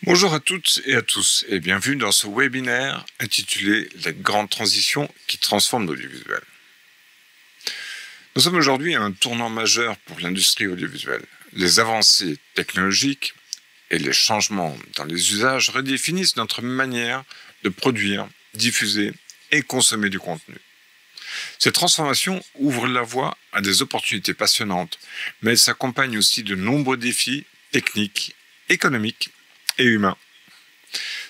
Bonjour à toutes et à tous et bienvenue dans ce webinaire intitulé « Les grandes transitions qui transforment l'audiovisuel ». Nous sommes aujourd'hui à un tournant majeur pour l'industrie audiovisuelle. Les avancées technologiques et les changements dans les usages redéfinissent notre manière de produire, diffuser et consommer du contenu. Ces transformations ouvrent la voie à des opportunités passionnantes, mais elles s'accompagnent aussi de nombreux défis techniques, économiques et humains.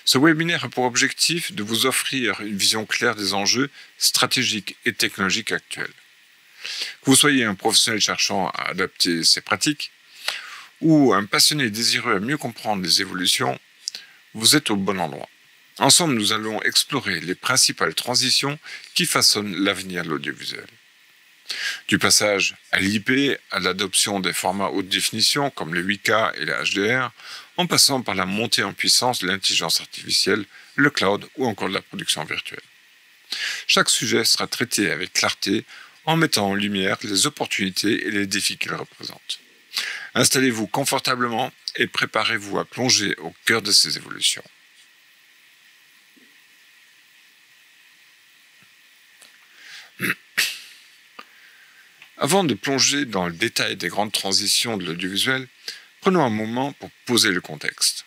Ce webinaire a pour objectif de vous offrir une vision claire des enjeux stratégiques et technologiques actuels. Que vous soyez un professionnel cherchant à adapter ses pratiques ou un passionné désireux à mieux comprendre les évolutions, vous êtes au bon endroit. Ensemble, nous allons explorer les principales transitions qui façonnent l'avenir de l'audiovisuel. Du passage à l'IP à l'adoption des formats haute définition comme le 8K et le HDR, en passant par la montée en puissance de l'intelligence artificielle, le cloud ou encore de la production virtuelle. Chaque sujet sera traité avec clarté en mettant en lumière les opportunités et les défis qu'il représente. Installez-vous confortablement et préparez-vous à plonger au cœur de ces évolutions. Avant de plonger dans le détail des grandes transitions de l'audiovisuel, prenons un moment pour poser le contexte.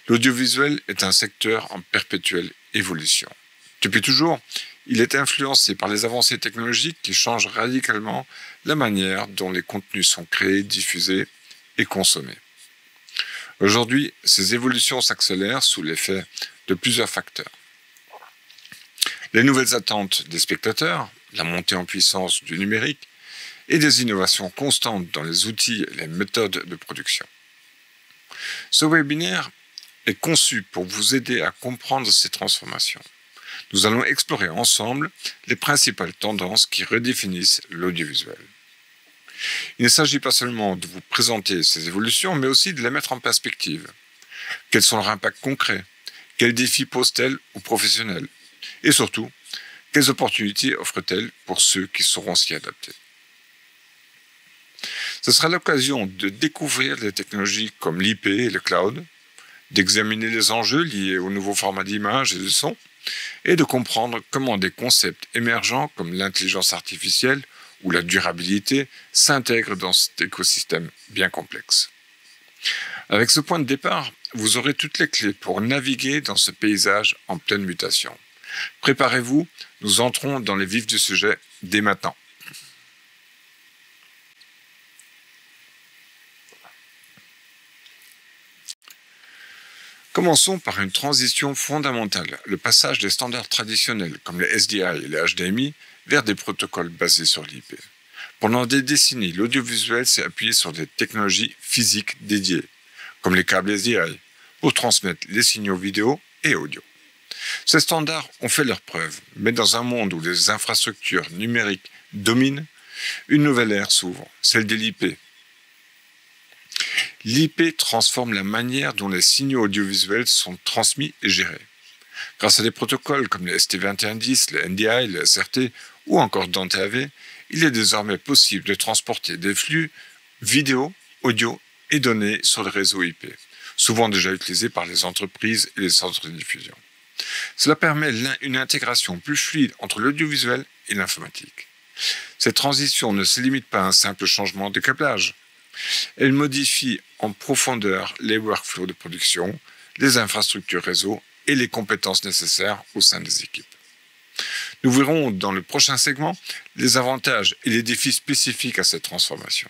L'audiovisuel est un secteur en perpétuelle évolution. Depuis toujours, il est influencé par les avancées technologiques qui changent radicalement la manière dont les contenus sont créés, diffusés et consommés. Aujourd'hui, ces évolutions s'accélèrent sous l'effet de plusieurs facteurs. Les nouvelles attentes des spectateurs, la montée en puissance du numérique et des innovations constantes dans les outils et les méthodes de production. Ce webinaire est conçu pour vous aider à comprendre ces transformations. Nous allons explorer ensemble les principales tendances qui redéfinissent l'audiovisuel. Il ne s'agit pas seulement de vous présenter ces évolutions, mais aussi de les mettre en perspective. Quels sont leurs impacts concrets? Quels défis posent-elles aux professionnels? Et surtout, quelles opportunités offrent-elles pour ceux qui sauront s'y adapter? Ce sera l'occasion de découvrir des technologies comme l'IP et le cloud, d'examiner les enjeux liés aux nouveaux formats d'image et de son, et de comprendre comment des concepts émergents comme l'intelligence artificielle ou la durabilité s'intègrent dans cet écosystème bien complexe. Avec ce point de départ, vous aurez toutes les clés pour naviguer dans ce paysage en pleine mutation. Préparez-vous, nous entrons dans les vifs du sujet dès maintenant. Commençons par une transition fondamentale, le passage des standards traditionnels comme les SDI et les HDMI vers des protocoles basés sur l'IP. Pendant des décennies, l'audiovisuel s'est appuyé sur des technologies physiques dédiées, comme les câbles SDI, pour transmettre les signaux vidéo et audio. Ces standards ont fait leurs preuves, mais dans un monde où les infrastructures numériques dominent, une nouvelle ère s'ouvre, celle de l'IP. L'IP transforme la manière dont les signaux audiovisuels sont transmis et gérés. Grâce à des protocoles comme le ST2110, le NDI, le SRT ou encore Dante AV, il est désormais possible de transporter des flux vidéo, audio et données sur le réseau IP, souvent déjà utilisés par les entreprises et les centres de diffusion. Cela permet une intégration plus fluide entre l'audiovisuel et l'informatique. Cette transition ne se limite pas à un simple changement de câblage. Elle modifie en profondeur les workflows de production, les infrastructures réseau et les compétences nécessaires au sein des équipes. Nous verrons dans le prochain segment les avantages et les défis spécifiques à cette transformation.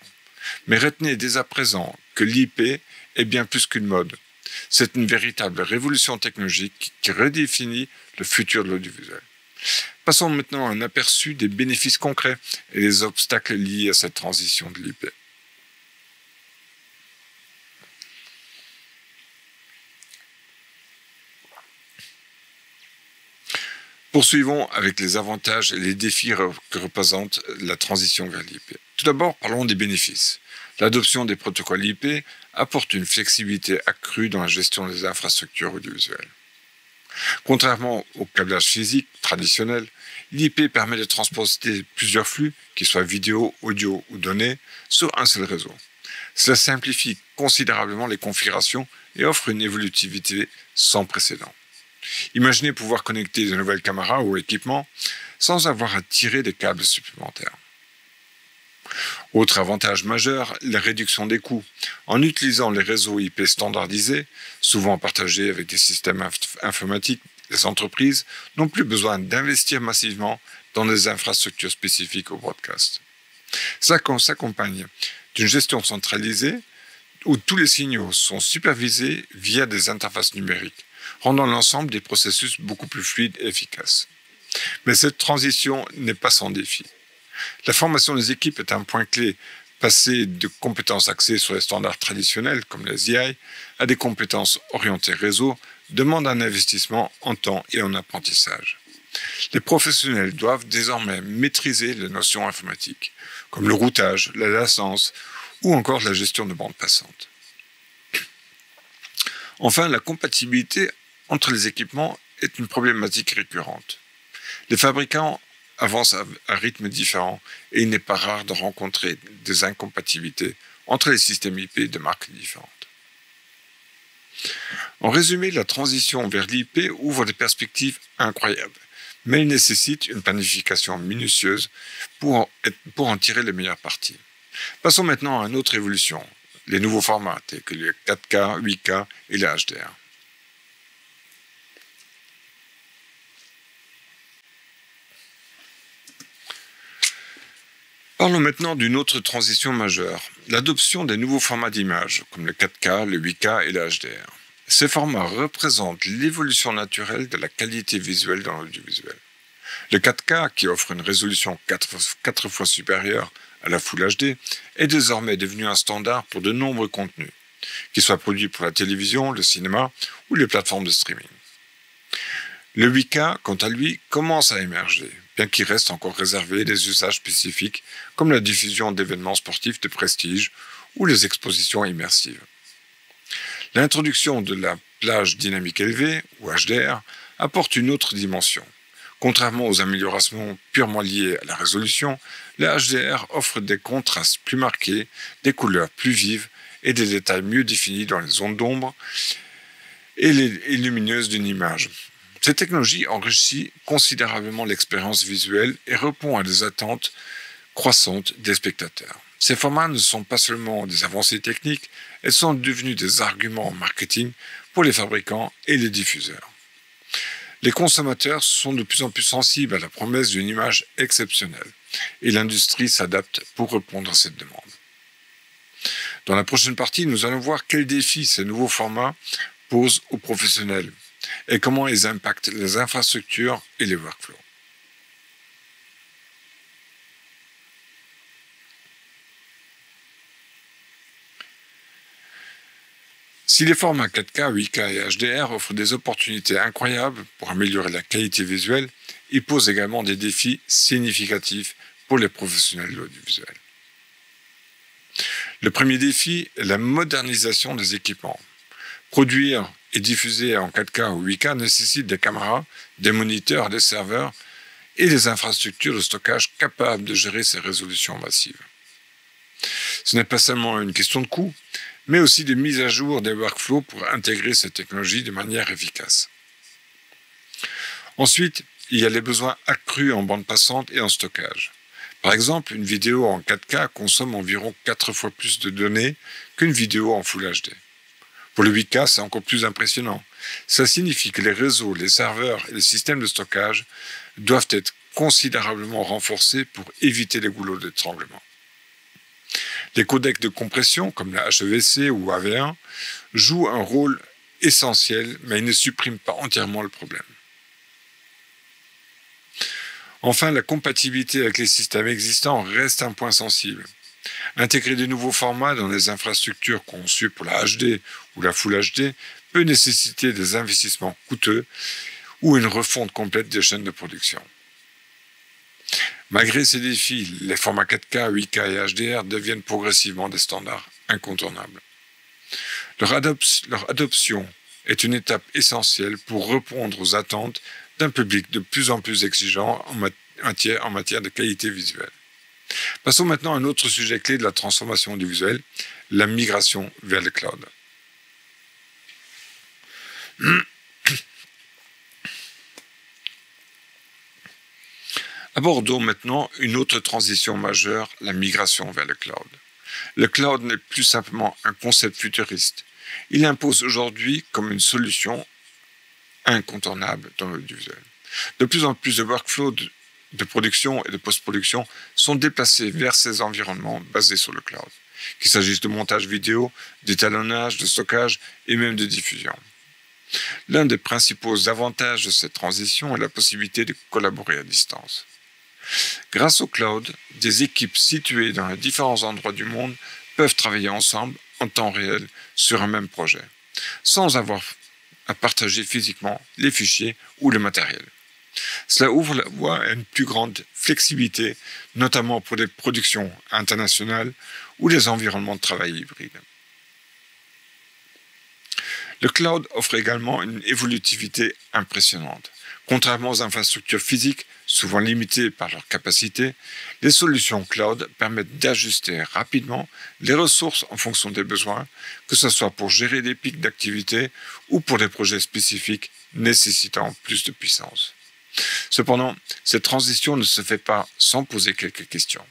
Mais retenez dès à présent que l'IP est bien plus qu'une mode. C'est une véritable révolution technologique qui redéfinit le futur de l'audiovisuel. Passons maintenant à un aperçu des bénéfices concrets et les obstacles liés à cette transition de l'IP. Poursuivons avec les avantages et les défis que représente la transition vers l'IP. Tout d'abord, parlons des bénéfices. L'adoption des protocoles IP apporte une flexibilité accrue dans la gestion des infrastructures audiovisuelles. Contrairement au câblage physique traditionnel, l'IP permet de transporter plusieurs flux, qu'ils soient vidéo, audio ou données, sur un seul réseau. Cela simplifie considérablement les configurations et offre une évolutivité sans précédent. Imaginez pouvoir connecter de nouvelles caméras ou équipements sans avoir à tirer des câbles supplémentaires. Autre avantage majeur, la réduction des coûts. En utilisant les réseaux IP standardisés, souvent partagés avec des systèmes informatiques, les entreprises n'ont plus besoin d'investir massivement dans des infrastructures spécifiques au broadcast. Ça s'accompagne d'une gestion centralisée où tous les signaux sont supervisés via des interfaces numériques, rendant l'ensemble des processus beaucoup plus fluides et efficaces. Mais cette transition n'est pas sans défi. La formation des équipes est un point clé. Passer de compétences axées sur les standards traditionnels, comme les EI, à des compétences orientées réseau, demande un investissement en temps et en apprentissage. Les professionnels doivent désormais maîtriser les notions informatiques, comme le routage, la latence ou encore la gestion de bandes passantes. Enfin, la compatibilité entre les équipements est une problématique récurrente. Les fabricants avancent à rythme différent et il n'est pas rare de rencontrer des incompatibilités entre les systèmes IP de marques différentes. En résumé, la transition vers l'IP ouvre des perspectives incroyables, mais elle nécessite une planification minutieuse pour en tirer les meilleures parties. Passons maintenant à une autre évolution, les nouveaux formats tels que les 4K, 8K et les HDR. Parlons maintenant d'une autre transition majeure, l'adoption des nouveaux formats d'images, comme le 4K, le 8K et le HDR. Ces formats représentent l'évolution naturelle de la qualité visuelle dans l'audiovisuel. Le 4K, qui offre une résolution 4 fois supérieure à la Full HD, est désormais devenu un standard pour de nombreux contenus, qu'ils soient produits pour la télévision, le cinéma ou les plateformes de streaming. Le 8K, quant à lui, commence à émerger, bien qu'il reste encore réservé à des usages spécifiques comme la diffusion d'événements sportifs de prestige ou les expositions immersives. L'introduction de la plage dynamique élevée, ou HDR, apporte une autre dimension. Contrairement aux améliorations purement liées à la résolution, le HDR offre des contrastes plus marqués, des couleurs plus vives et des détails mieux définis dans les zones d'ombre et lumineuses d'une image. Cette technologie enrichit considérablement l'expérience visuelle et répond à des attentes croissantes des spectateurs. Ces formats ne sont pas seulement des avancées techniques, elles sont devenues des arguments marketing pour les fabricants et les diffuseurs. Les consommateurs sont de plus en plus sensibles à la promesse d'une image exceptionnelle et l'industrie s'adapte pour répondre à cette demande. Dans la prochaine partie, nous allons voir quels défis ces nouveaux formats posent aux professionnels et comment ils impactent les infrastructures et les workflows. Si les formats 4K, 8K et HDR offrent des opportunités incroyables pour améliorer la qualité visuelle, ils posent également des défis significatifs pour les professionnels de l'audiovisuel. Le premier défi est la modernisation des équipements. Produire et diffuser en 4K ou 8K nécessite des caméras, des moniteurs, des serveurs et des infrastructures de stockage capables de gérer ces résolutions massives. Ce n'est pas seulement une question de coût, mais aussi de mise à jour des workflows pour intégrer cette technologie de manière efficace. Ensuite, il y a les besoins accrus en bande passante et en stockage. Par exemple, une vidéo en 4K consomme environ 4 fois plus de données qu'une vidéo en Full HD. Pour le 8K, c'est encore plus impressionnant. Ça signifie que les réseaux, les serveurs et les systèmes de stockage doivent être considérablement renforcés pour éviter les goulots d'étranglement. Les codecs de compression, comme la HEVC ou AV1, jouent un rôle essentiel, mais ils ne suppriment pas entièrement le problème. Enfin, la compatibilité avec les systèmes existants reste un point sensible. Intégrer de nouveaux formats dans les infrastructures conçues pour la HD ou la Full HD peut nécessiter des investissements coûteux ou une refonte complète des chaînes de production. Malgré ces défis, les formats 4K, 8K et HDR deviennent progressivement des standards incontournables. Leur adoption est une étape essentielle pour répondre aux attentes d'un public de plus en plus exigeant en matière de qualité visuelle. Passons maintenant à un autre sujet clé de la transformation audiovisuelle, la migration vers le cloud. Abordons maintenant une autre transition majeure, la migration vers le cloud. Le cloud n'est plus simplement un concept futuriste. Il impose aujourd'hui comme une solution incontournable dans l'audiovisuel. De plus en plus de workflows de production et de post-production sont déplacés vers ces environnements basés sur le cloud, qu'il s'agisse de montage vidéo, d'étalonnage, de stockage et même de diffusion. L'un des principaux avantages de cette transition est la possibilité de collaborer à distance. Grâce au cloud, des équipes situées dans les différents endroits du monde peuvent travailler ensemble en temps réel sur un même projet, sans avoir à partager physiquement les fichiers ou le matériel. Cela ouvre la voie à une plus grande flexibilité, notamment pour les productions internationales ou les environnements de travail hybrides. Le cloud offre également une évolutivité impressionnante. Contrairement aux infrastructures physiques, souvent limitées par leur capacité, les solutions cloud permettent d'ajuster rapidement les ressources en fonction des besoins, que ce soit pour gérer des pics d'activité ou pour des projets spécifiques nécessitant plus de puissance. Cependant, cette transition ne se fait pas sans poser quelques questions.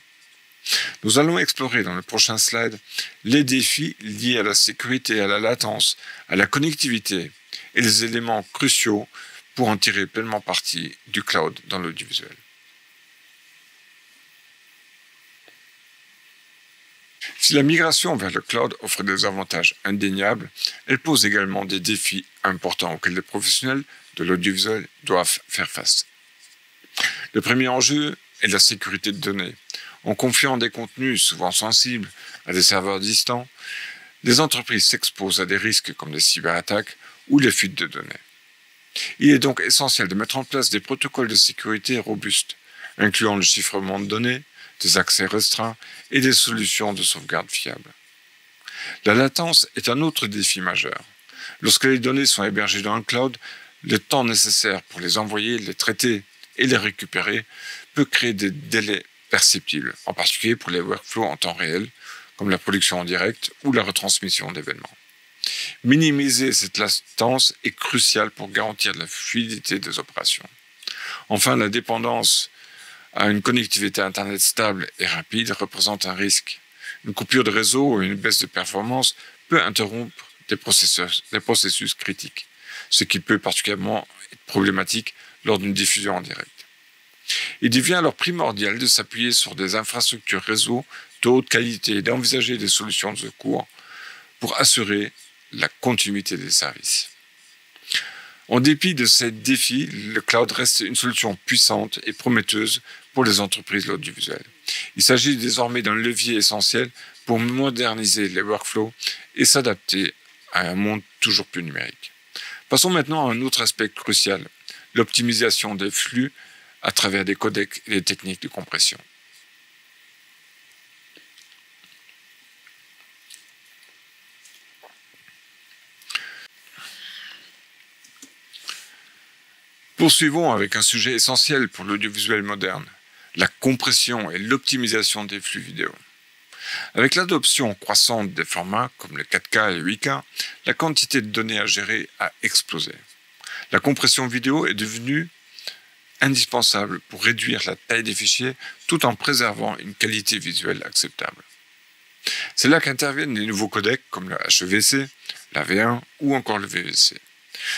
Nous allons explorer dans le prochain slide les défis liés à la sécurité, à la latence, à la connectivité et les éléments cruciaux pour en tirer pleinement parti du cloud dans l'audiovisuel. Si la migration vers le cloud offre des avantages indéniables, elle pose également des défis importants auxquels les professionnels de l'audiovisuel doivent faire face. Le premier enjeu est la sécurité de données. En confiant des contenus souvent sensibles à des serveurs distants, les entreprises s'exposent à des risques comme les cyberattaques ou les fuites de données. Il est donc essentiel de mettre en place des protocoles de sécurité robustes, incluant le chiffrement de données, des accès restreints et des solutions de sauvegarde fiables. La latence est un autre défi majeur. Lorsque les données sont hébergées dans le cloud, le temps nécessaire pour les envoyer, les traiter et les récupérer peut créer des délais perceptibles, en particulier pour les workflows en temps réel, comme la production en direct ou la retransmission d'événements. Minimiser cette latence est crucial pour garantir la fluidité des opérations. Enfin, la dépendance à une connectivité Internet stable et rapide représente un risque. Une coupure de réseau ou une baisse de performance peut interrompre des processus critiques, ce qui peut particulièrement être problématique lors d'une diffusion en direct. Il devient alors primordial de s'appuyer sur des infrastructures réseau de haute qualité et d'envisager des solutions de secours pour assurer la continuité des services. En dépit de ces défis, le cloud reste une solution puissante et prometteuse pour les entreprises de l'audiovisuel. Il s'agit désormais d'un levier essentiel pour moderniser les workflows et s'adapter à un monde toujours plus numérique. Passons maintenant à un autre aspect crucial, l'optimisation des flux à travers des codecs et des techniques de compression. Poursuivons avec un sujet essentiel pour l'audiovisuel moderne, la compression et l'optimisation des flux vidéo. Avec l'adoption croissante des formats comme le 4K et le 8K, la quantité de données à gérer a explosé. La compression vidéo est devenue indispensable pour réduire la taille des fichiers tout en préservant une qualité visuelle acceptable. C'est là qu'interviennent les nouveaux codecs comme le HEVC, l'AV1 ou encore le VVC.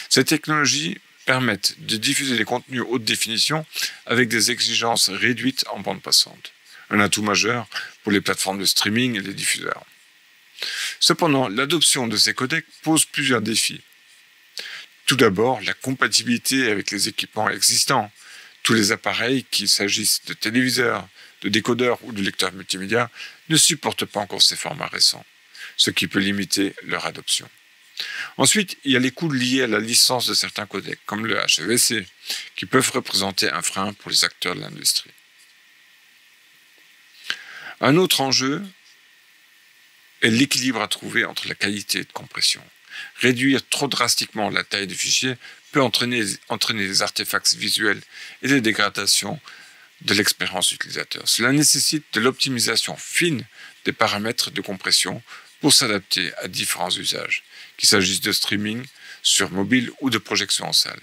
Ces technologies permettent de diffuser des contenus haute définition avec des exigences réduites en bande passante. Un atout majeur pour les plateformes de streaming et les diffuseurs. Cependant, l'adoption de ces codecs pose plusieurs défis. Tout d'abord, la compatibilité avec les équipements existants. Tous les appareils, qu'il s'agisse de téléviseurs, de décodeurs ou de lecteurs multimédia, ne supportent pas encore ces formats récents, ce qui peut limiter leur adoption. Ensuite, il y a les coûts liés à la licence de certains codecs, comme le HEVC, qui peuvent représenter un frein pour les acteurs de l'industrie. Un autre enjeu est l'équilibre à trouver entre la qualité de compression. Réduire trop drastiquement la taille du fichier peut entraîner des artefacts visuels et des dégradations de l'expérience utilisateur. Cela nécessite de l'optimisation fine des paramètres de compression pour s'adapter à différents usages, qu'il s'agisse de streaming sur mobile ou de projection en salle.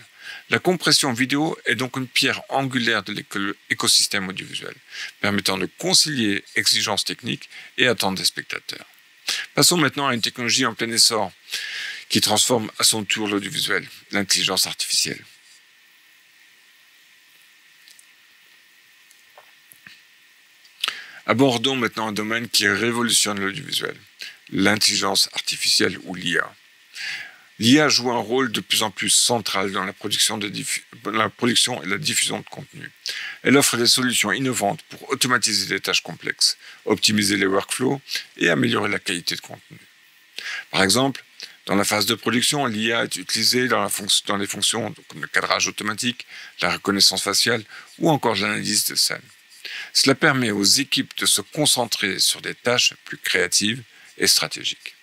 La compression vidéo est donc une pierre angulaire de l'écosystème audiovisuel, permettant de concilier exigences techniques et attentes des spectateurs. Passons maintenant à une technologie en plein essor qui transforme à son tour l'audiovisuel, l'intelligence artificielle. Abordons maintenant un domaine qui révolutionne l'audiovisuel, l'intelligence artificielle ou l'IA. L'IA joue un rôle de plus en plus central dans la production et la diffusion de contenu. Elle offre des solutions innovantes pour automatiser des tâches complexes, optimiser les workflows et améliorer la qualité de contenu. Par exemple, dans la phase de production, l'IA est utilisée dans les fonctions comme le cadrage automatique, la reconnaissance faciale ou encore l'analyse de scène. Cela permet aux équipes de se concentrer sur des tâches plus créatives et stratégiques.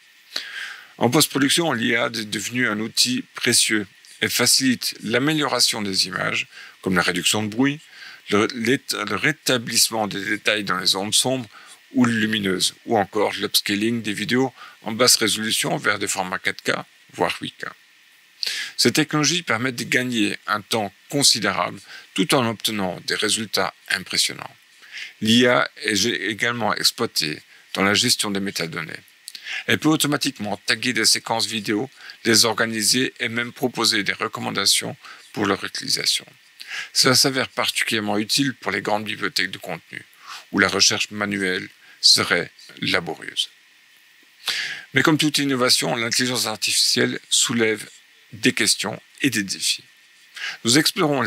En post-production, l'IA est devenue un outil précieux et facilite l'amélioration des images, comme la réduction de bruit, le rétablissement des détails dans les zones sombres ou lumineuses, ou encore l'upscaling des vidéos en basse résolution vers des formats 4K, voire 8K. Ces technologies permettent de gagner un temps considérable tout en obtenant des résultats impressionnants. L'IA est également exploitée dans la gestion des métadonnées. Elle peut automatiquement taguer des séquences vidéo, les organiser et même proposer des recommandations pour leur utilisation. Cela s'avère particulièrement utile pour les grandes bibliothèques de contenu, où la recherche manuelle serait laborieuse. Mais comme toute innovation, l'intelligence artificielle soulève des questions et des défis. Nous explorons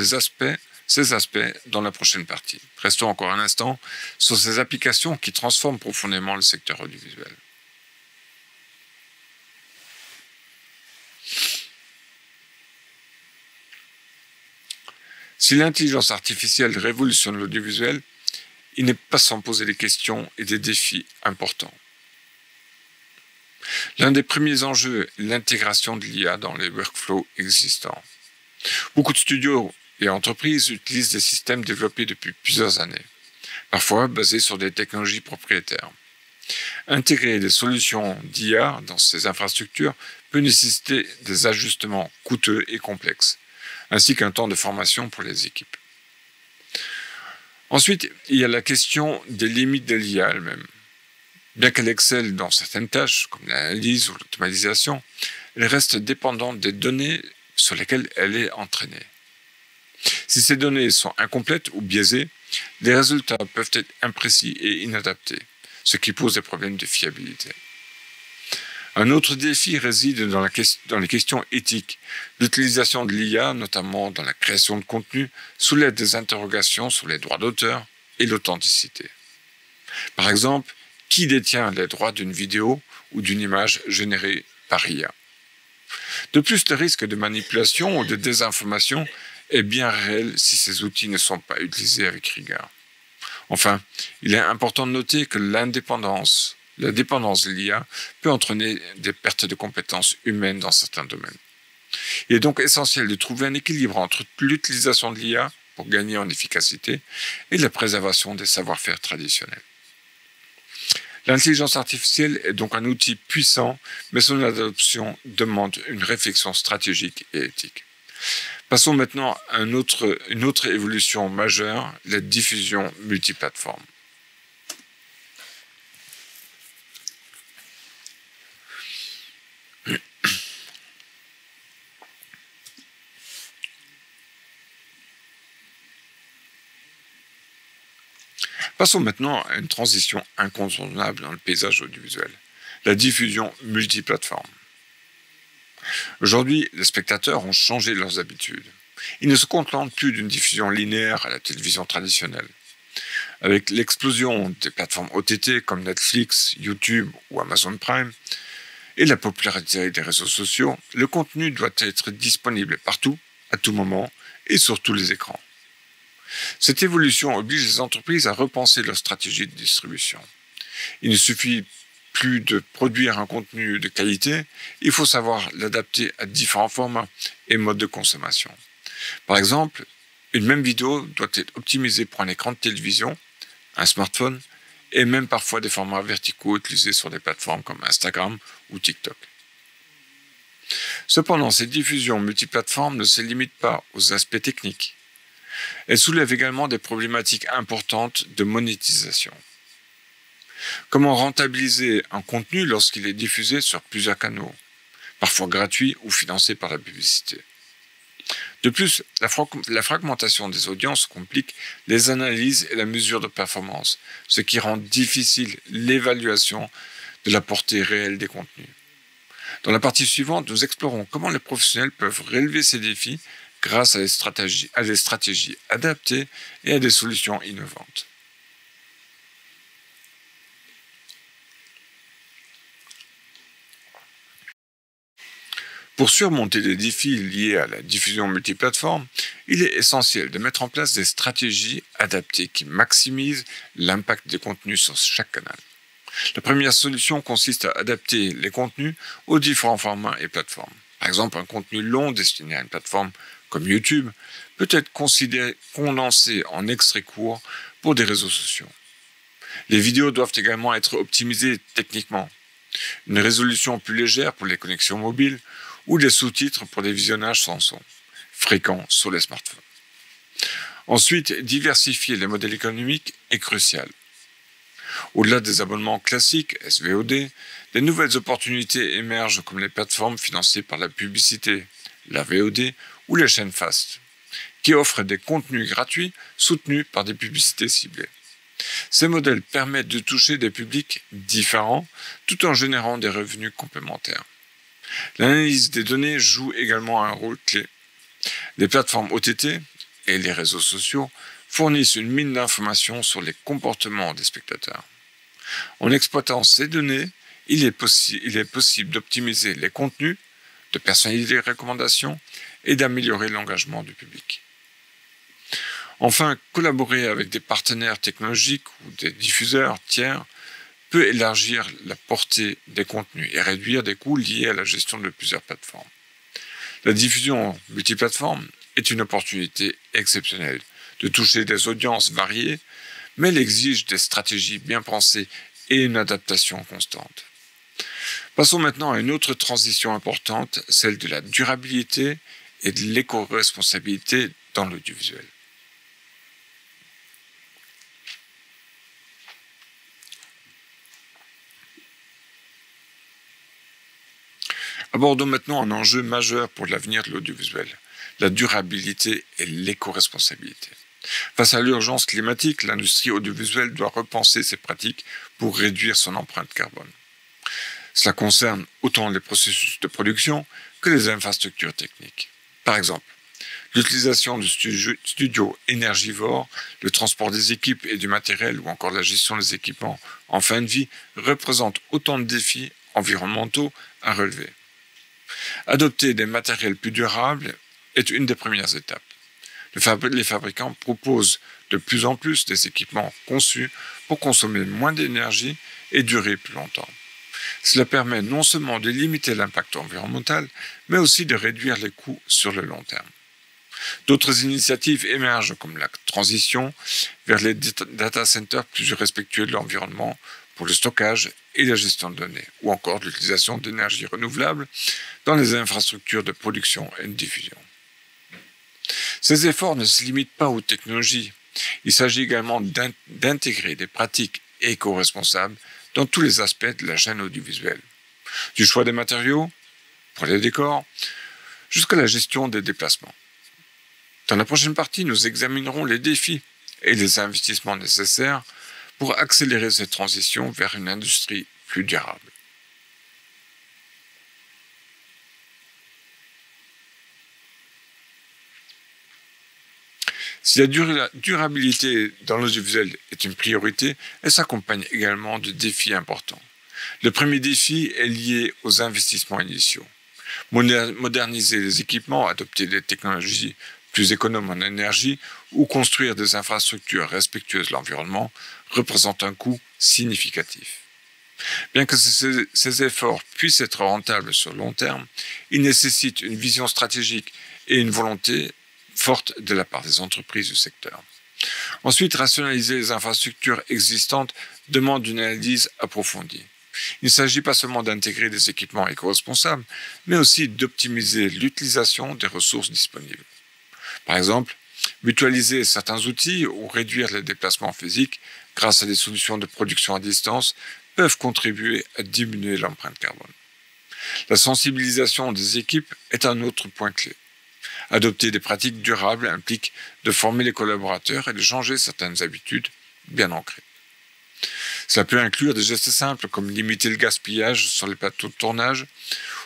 ces aspects dans la prochaine partie. Restons encore un instant sur ces applications qui transforment profondément le secteur audiovisuel. Si l'intelligence artificielle révolutionne l'audiovisuel, il n'est pas sans poser des questions et des défis importants. L'un des premiers enjeux est l'intégration de l'IA dans les workflows existants. Beaucoup de studios et entreprises utilisent des systèmes développés depuis plusieurs années, parfois basés sur des technologies propriétaires. Intégrer des solutions d'IA dans ces infrastructures peut nécessiter des ajustements coûteux et complexes, ainsi qu'un temps de formation pour les équipes. Ensuite, il y a la question des limites de l'IA elle-même. Bien qu'elle excelle dans certaines tâches, comme l'analyse ou l'automatisation, elle reste dépendante des données sur lesquelles elle est entraînée. Si ces données sont incomplètes ou biaisées, les résultats peuvent être imprécis et inadaptés, ce qui pose des problèmes de fiabilité. Un autre défi réside dans les questions éthiques. L'utilisation de l'IA, notamment dans la création de contenu, soulève des interrogations sur les droits d'auteur et l'authenticité. Par exemple, qui détient les droits d'une vidéo ou d'une image générée par IA? De plus, le risque de manipulation ou de désinformation est bien réel si ces outils ne sont pas utilisés avec rigueur. Enfin, il est important de noter que la dépendance de l'IA peut entraîner des pertes de compétences humaines dans certains domaines. Il est donc essentiel de trouver un équilibre entre l'utilisation de l'IA pour gagner en efficacité et la préservation des savoir-faire traditionnels. L'intelligence artificielle est donc un outil puissant, mais son adoption demande une réflexion stratégique et éthique. Passons maintenant à une autre évolution majeure, la diffusion multiplateforme. Passons maintenant à une transition incontournable dans le paysage audiovisuel, la diffusion multiplateforme. Aujourd'hui, les spectateurs ont changé leurs habitudes. Ils ne se contentent plus d'une diffusion linéaire à la télévision traditionnelle. Avec l'explosion des plateformes OTT comme Netflix, YouTube ou Amazon Prime, et la popularité des réseaux sociaux, le contenu doit être disponible partout, à tout moment et sur tous les écrans. Cette évolution oblige les entreprises à repenser leur stratégie de distribution. Il ne suffit plus de produire un contenu de qualité, il faut savoir l'adapter à différents formats et modes de consommation. Par exemple, Une même vidéo doit être optimisée pour un écran de télévision, un smartphone et même parfois des formats verticaux utilisés sur des plateformes comme Instagram ou TikTok. Cependant, cette diffusion multiplateforme ne se limite pas aux aspects techniques. Elle soulève également des problématiques importantes de monétisation. Comment rentabiliser un contenu lorsqu'il est diffusé sur plusieurs canaux, parfois gratuits ou financés par la publicité? De plus, la fragmentation des audiences complique les analyses et la mesure de performance, ce qui rend difficile l'évaluation de la portée réelle des contenus. Dans la partie suivante, nous explorons comment les professionnels peuvent relever ces défis grâce à des stratégies adaptées et à des solutions innovantes. Pour surmonter les défis liés à la diffusion multiplateforme, il est essentiel de mettre en place des stratégies adaptées qui maximisent l'impact des contenus sur chaque canal. La première solution consiste à adapter les contenus aux différents formats et plateformes. Par exemple, un contenu long destiné à une plateforme comme YouTube peut être condensé en extraits courts pour des réseaux sociaux. Les vidéos doivent également être optimisées techniquement. Une résolution plus légère pour les connexions mobiles ou des sous-titres pour des visionnages sans son, fréquents sur les smartphones. Ensuite, diversifier les modèles économiques est crucial. Au-delà des abonnements classiques, SVOD, des nouvelles opportunités émergent comme les plateformes financées par la publicité, la VOD ou les chaînes fast, qui offrent des contenus gratuits soutenus par des publicités ciblées. Ces modèles permettent de toucher des publics différents tout en générant des revenus complémentaires. L'analyse des données joue également un rôle clé. Les plateformes OTT et les réseaux sociaux fournissent une mine d'informations sur les comportements des spectateurs. En exploitant ces données, il est possible d'optimiser les contenus, de personnaliser les recommandations et d'améliorer l'engagement du public. Enfin, collaborer avec des partenaires technologiques ou des diffuseurs tiers peut élargir la portée des contenus et réduire des coûts liés à la gestion de plusieurs plateformes. La diffusion multiplateforme est une opportunité exceptionnelle de toucher des audiences variées, mais elle exige des stratégies bien pensées et une adaptation constante. Passons maintenant à une autre transition importante, celle de la durabilité et de l'éco-responsabilité dans l'audiovisuel. Abordons maintenant un enjeu majeur pour l'avenir de l'audiovisuel, la durabilité et l'éco-responsabilité. Face à l'urgence climatique, l'industrie audiovisuelle doit repenser ses pratiques pour réduire son empreinte carbone. Cela concerne autant les processus de production que les infrastructures techniques. Par exemple, l'utilisation de studios énergivores, le transport des équipes et du matériel ou encore la gestion des équipements en fin de vie représentent autant de défis environnementaux à relever. Adopter des matériels plus durables est une des premières étapes. Les fabricants proposent de plus en plus des équipements conçus pour consommer moins d'énergie et durer plus longtemps. Cela permet non seulement de limiter l'impact environnemental, mais aussi de réduire les coûts sur le long terme. D'autres initiatives émergent comme la transition vers les data centers plus respectueux de l'environnement pour le stockage et la gestion de données, ou encore l'utilisation d'énergie renouvelable dans les infrastructures de production et de diffusion. Ces efforts ne se limitent pas aux technologies. Il s'agit également d'intégrer des pratiques éco-responsables dans tous les aspects de la chaîne audiovisuelle, du choix des matériaux pour les décors jusqu'à la gestion des déplacements. Dans la prochaine partie, nous examinerons les défis et les investissements nécessaires pour accélérer cette transition vers une industrie plus durable. Si la durabilité dans l'audiovisuel est une priorité, elle s'accompagne également de défis importants. Le premier défi est lié aux investissements initiaux. Moderniser les équipements, adopter des technologies plus économes en énergie ou construire des infrastructures respectueuses de l'environnement représente un coût significatif. Bien que ces efforts puissent être rentables sur le long terme, ils nécessitent une vision stratégique et une volonté forte de la part des entreprises du secteur. Ensuite, rationaliser les infrastructures existantes demande une analyse approfondie. Il ne s'agit pas seulement d'intégrer des équipements éco-responsables, mais aussi d'optimiser l'utilisation des ressources disponibles. Par exemple, mutualiser certains outils ou réduire les déplacements physiques grâce à des solutions de production à distance peuvent contribuer à diminuer l'empreinte carbone. La sensibilisation des équipes est un autre point clé. Adopter des pratiques durables implique de former les collaborateurs et de changer certaines habitudes bien ancrées. Cela peut inclure des gestes simples comme limiter le gaspillage sur les plateaux de tournage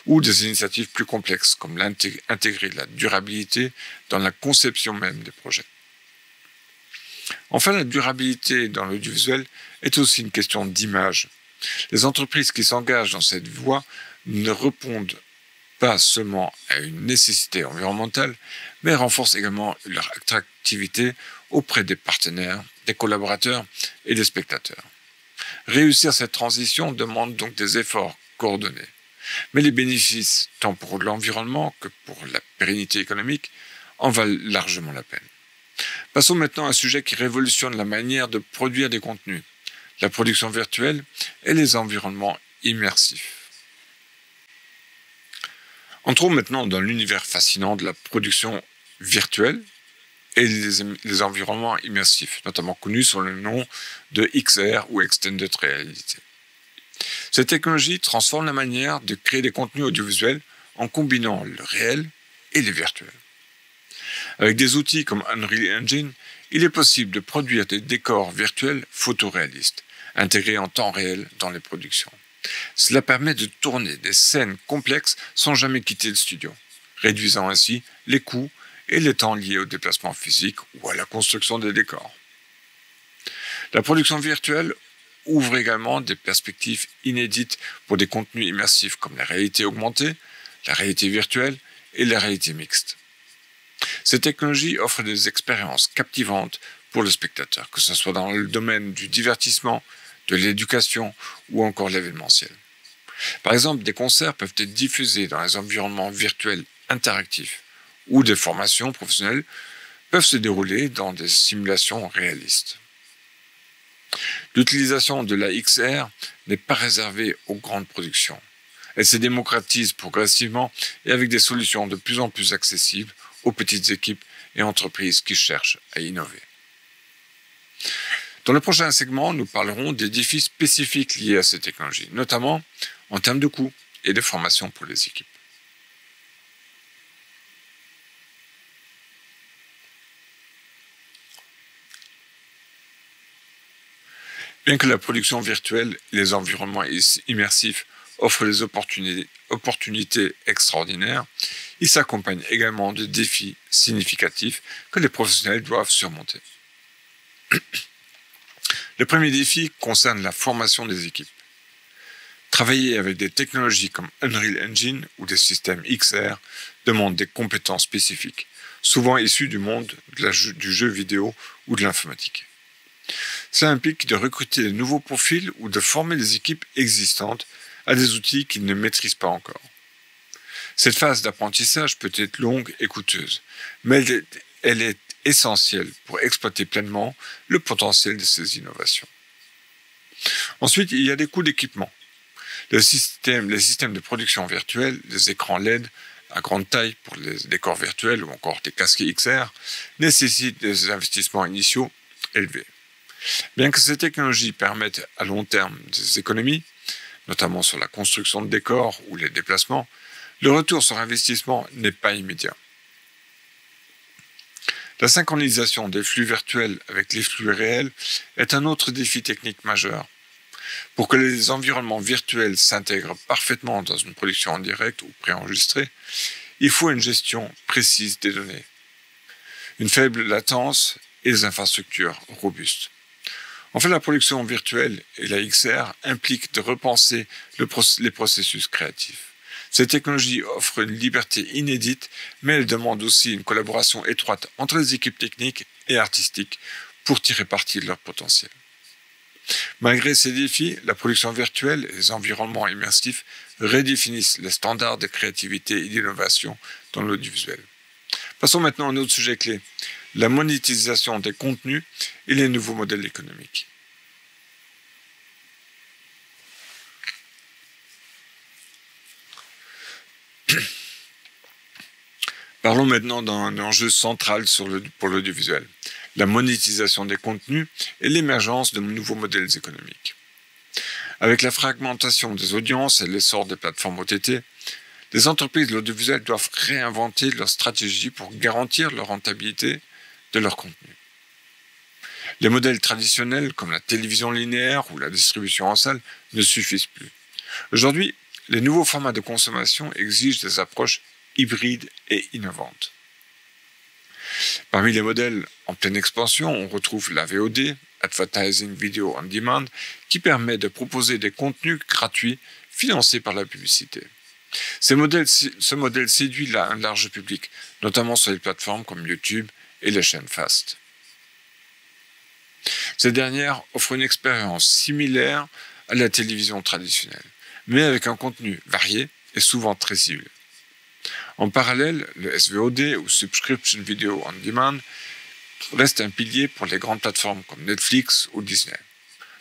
ou des initiatives plus complexes comme intégrer la durabilité dans la conception même des projets. Enfin, la durabilité dans l'audiovisuel est aussi une question d'image. Les entreprises qui s'engagent dans cette voie ne répondent pas seulement à une nécessité environnementale, mais renforcent également leur attractivité auprès des partenaires, des collaborateurs et des spectateurs. Réussir cette transition demande donc des efforts coordonnés. Mais les bénéfices, tant pour l'environnement que pour la pérennité économique, en valent largement la peine. Passons maintenant à un sujet qui révolutionne la manière de produire des contenus, la production virtuelle et les environnements immersifs. Entrons maintenant dans l'univers fascinant de la production virtuelle et les environnements immersifs, notamment connus sous le nom de XR ou Extended Reality. Cette technologie transforme la manière de créer des contenus audiovisuels en combinant le réel et le virtuel. Avec des outils comme Unreal Engine, il est possible de produire des décors virtuels photoréalistes, intégrés en temps réel dans les productions. Cela permet de tourner des scènes complexes sans jamais quitter le studio, réduisant ainsi les coûts et les temps liés au déplacement physique ou à la construction des décors. La production virtuelle ouvre également des perspectives inédites pour des contenus immersifs comme la réalité augmentée, la réalité virtuelle et la réalité mixte. Cette technologie offre des expériences captivantes pour le spectateur, que ce soit dans le domaine du divertissement, de l'éducation ou encore l'événementiel. Par exemple, des concerts peuvent être diffusés dans les environnements virtuels interactifs ou des formations professionnelles peuvent se dérouler dans des simulations réalistes. L'utilisation de la XR n'est pas réservée aux grandes productions. Elle se démocratise progressivement et avec des solutions de plus en plus accessibles aux petites équipes et entreprises qui cherchent à innover. Dans le prochain segment, nous parlerons des défis spécifiques liés à ces technologies, notamment en termes de coûts et de formation pour les équipes. Bien que la production virtuelle et les environnements immersifs offrent des opportunités extraordinaires, ils s'accompagnent également de défis significatifs que les professionnels doivent surmonter. Le premier défi concerne la formation des équipes. Travailler avec des technologies comme Unreal Engine ou des systèmes XR demande des compétences spécifiques, souvent issues du monde du jeu vidéo ou de l'informatique. Cela implique de recruter de nouveaux profils ou de former des équipes existantes à des outils qu'ils ne maîtrisent pas encore. Cette phase d'apprentissage peut être longue et coûteuse, mais elle est essentielle pour exploiter pleinement le potentiel de ces innovations. Ensuite, il y a des coûts d'équipement. Les systèmes de production virtuelle, les écrans LED à grande taille pour les décors virtuels ou encore des casques XR nécessitent des investissements initiaux élevés. Bien que ces technologies permettent à long terme des économies, notamment sur la construction de décors ou les déplacements, le retour sur investissement n'est pas immédiat. La synchronisation des flux virtuels avec les flux réels est un autre défi technique majeur. Pour que les environnements virtuels s'intègrent parfaitement dans une production en direct ou préenregistrée, il faut une gestion précise des données, une faible latence et des infrastructures robustes. En fait, la production virtuelle et la XR impliquent de repenser les processus créatifs. Cette technologie offre une liberté inédite, mais elle demande aussi une collaboration étroite entre les équipes techniques et artistiques pour tirer parti de leur potentiel. Malgré ces défis, la production virtuelle et les environnements immersifs redéfinissent les standards de créativité et d'innovation dans l'audiovisuel. Passons maintenant à un autre sujet clé, la monétisation des contenus et les nouveaux modèles économiques. Parlons maintenant d'un enjeu central pour l'audiovisuel, la monétisation des contenus et l'émergence de nouveaux modèles économiques. Avec la fragmentation des audiences et l'essor des plateformes OTT, les entreprises de l'audiovisuel doivent réinventer leur stratégie pour garantir la rentabilité de leur contenu. Les modèles traditionnels comme la télévision linéaire ou la distribution en salle ne suffisent plus. Aujourd'hui, les nouveaux formats de consommation exigent des approches hybrides et innovantes. Parmi les modèles en pleine expansion, on retrouve la VOD, Advertising Video on Demand, qui permet de proposer des contenus gratuits financés par la publicité. Ce modèle séduit un large public, notamment sur les plateformes comme YouTube et les chaînes FAST. Ces dernières offrent une expérience similaire à la télévision traditionnelle, mais avec un contenu varié et souvent très ciblé. En parallèle, le SVOD ou Subscription Video on Demand reste un pilier pour les grandes plateformes comme Netflix ou Disney.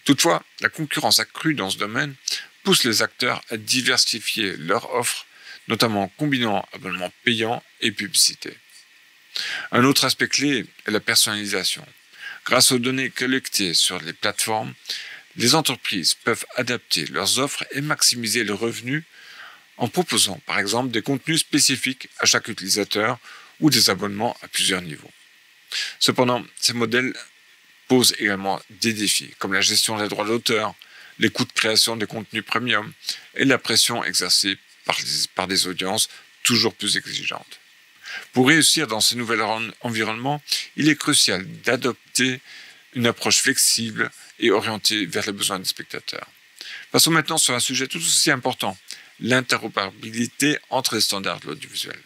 Toutefois, la concurrence accrue dans ce domaine pousse les acteurs à diversifier leur offre, notamment en combinant abonnements payants et publicité. Un autre aspect clé est la personnalisation. Grâce aux données collectées sur les plateformes, les entreprises peuvent adapter leurs offres et maximiser le revenu en proposant par exemple des contenus spécifiques à chaque utilisateur ou des abonnements à plusieurs niveaux. Cependant, ces modèles posent également des défis, comme la gestion des droits d'auteur, les coûts de création des contenus premium et la pression exercée par des audiences toujours plus exigeantes. Pour réussir dans ce nouvel environnement, il est crucial d'adopter une approche flexible et orientée vers les besoins des spectateurs. Passons maintenant sur un sujet tout aussi important, l'interopérabilité entre les standards de l'audiovisuel.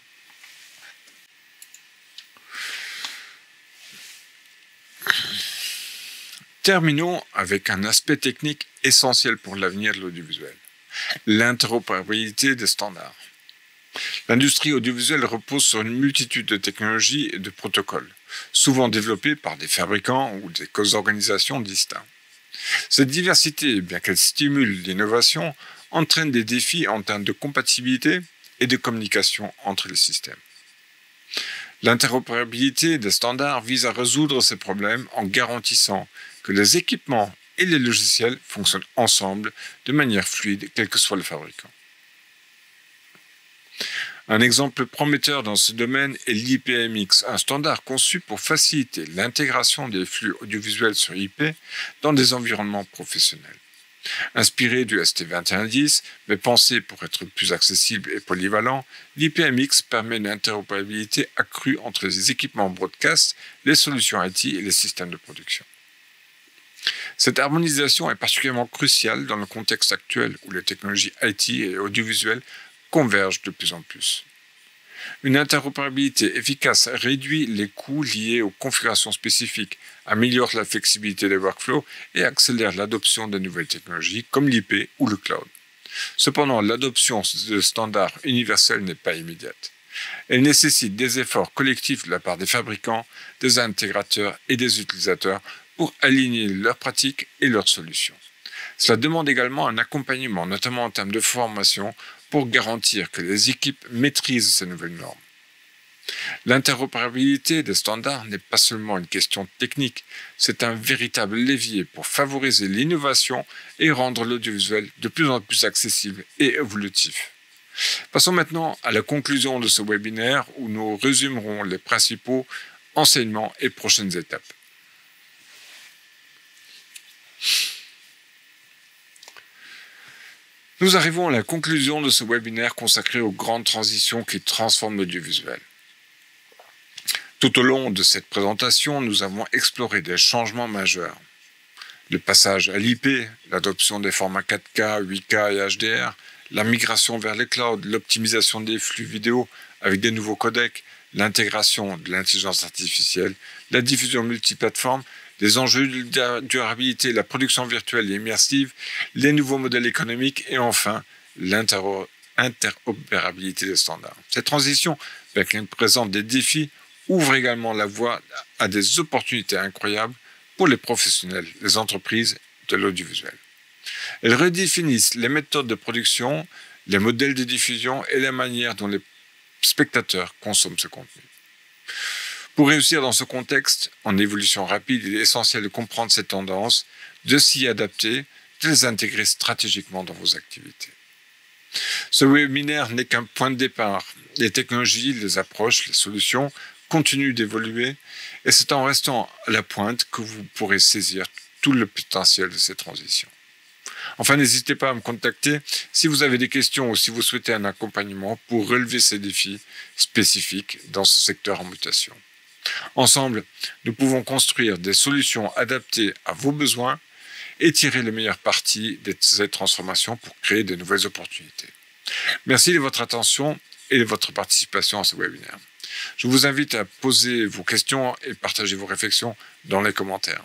Terminons avec un aspect technique essentiel pour l'avenir de l'audiovisuel, l'interopérabilité des standards. L'industrie audiovisuelle repose sur une multitude de technologies et de protocoles, souvent développés par des fabricants ou des organisations distinctes. Cette diversité, bien qu'elle stimule l'innovation, entraîne des défis en termes de compatibilité et de communication entre les systèmes. L'interopérabilité des standards vise à résoudre ces problèmes en garantissant que les équipements et les logiciels fonctionnent ensemble de manière fluide, quel que soit le fabricant. Un exemple prometteur dans ce domaine est l'IPMX, un standard conçu pour faciliter l'intégration des flux audiovisuels sur IP dans des environnements professionnels. Inspiré du ST2110, mais pensé pour être plus accessible et polyvalent, l'IPMX permet une interopérabilité accrue entre les équipements broadcast, les solutions IT et les systèmes de production. Cette harmonisation est particulièrement cruciale dans le contexte actuel où les technologies IT et audiovisuelles convergent de plus en plus. Une interopérabilité efficace réduit les coûts liés aux configurations spécifiques, améliore la flexibilité des workflows et accélère l'adoption de nouvelles technologies comme l'IP ou le cloud. Cependant, l'adoption de standards universels n'est pas immédiate. Elle nécessite des efforts collectifs de la part des fabricants, des intégrateurs et des utilisateurs pour aligner leurs pratiques et leurs solutions. Cela demande également un accompagnement, notamment en termes de formation, pour garantir que les équipes maîtrisent ces nouvelles normes. L'interopérabilité des standards n'est pas seulement une question technique, c'est un véritable levier pour favoriser l'innovation et rendre l'audiovisuel de plus en plus accessible et évolutif. Passons maintenant à la conclusion de ce webinaire où nous résumerons les principaux enseignements et prochaines étapes. Nous arrivons à la conclusion de ce webinaire consacré aux grandes transitions qui transforment l'audiovisuel. Tout au long de cette présentation, nous avons exploré des changements majeurs. Le passage à l'IP, l'adoption des formats 4K, 8K et HDR, la migration vers les clouds, l'optimisation des flux vidéo avec des nouveaux codecs, l'intégration de l'intelligence artificielle, la diffusion multiplateforme, les enjeux de durabilité, la production virtuelle et immersive, les nouveaux modèles économiques et enfin l'interopérabilité des standards. Cette transition, bien qu'elle présente des défis, ouvre également la voie à des opportunités incroyables pour les professionnels, les entreprises de l'audiovisuel. Elles redéfinissent les méthodes de production, les modèles de diffusion et la manière dont les spectateurs consomment ce contenu. Pour réussir dans ce contexte, en évolution rapide, il est essentiel de comprendre ces tendances, de s'y adapter, de les intégrer stratégiquement dans vos activités. Ce webinaire n'est qu'un point de départ. Les technologies, les approches, les solutions continuent d'évoluer et c'est en restant à la pointe que vous pourrez saisir tout le potentiel de ces transitions. Enfin, n'hésitez pas à me contacter si vous avez des questions ou si vous souhaitez un accompagnement pour relever ces défis spécifiques dans ce secteur en mutation. Ensemble, nous pouvons construire des solutions adaptées à vos besoins et tirer le meilleur parti de cette transformation pour créer de nouvelles opportunités. Merci de votre attention et de votre participation à ce webinaire. Je vous invite à poser vos questions et partager vos réflexions dans les commentaires.